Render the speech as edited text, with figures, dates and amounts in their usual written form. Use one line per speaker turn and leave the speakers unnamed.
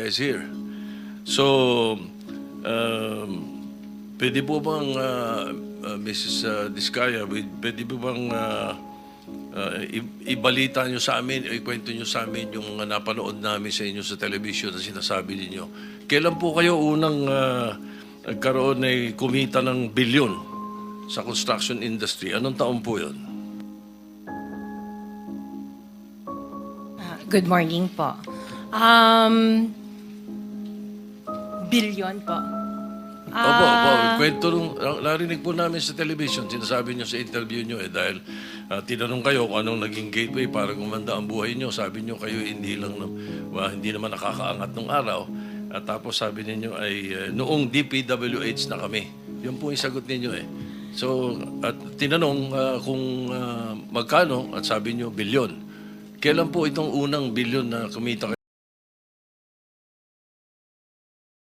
is here. So, um, pwede po bang, Mrs. Diskaya, pwede po bang ibalita nyo sa amin, o ikwento nyo sa amin yung napanood namin sa inyo sa television na sinasabi ninyo. Kailan po kayo unang nagkaroon ay kumita ng bilyon sa construction industry? Anong taon po yun?
Good morning po. Billion po.
Opo. Kwento nung narinig po namin sa television, sinasabi nyo sa interview nyo dahil tinanong kayo kung anong naging gateway para gumanda ang buhay nyo. Sabi nyo kayo hindi naman nakakaangat nung araw. At tapos sabi ninyo ay noong DPWH na kami. Yun po yung sagot ninyo eh. So, at tinanong kung magkano at sabi nyo bilyon. Kailan po itong unang bilyon na kumita kayo?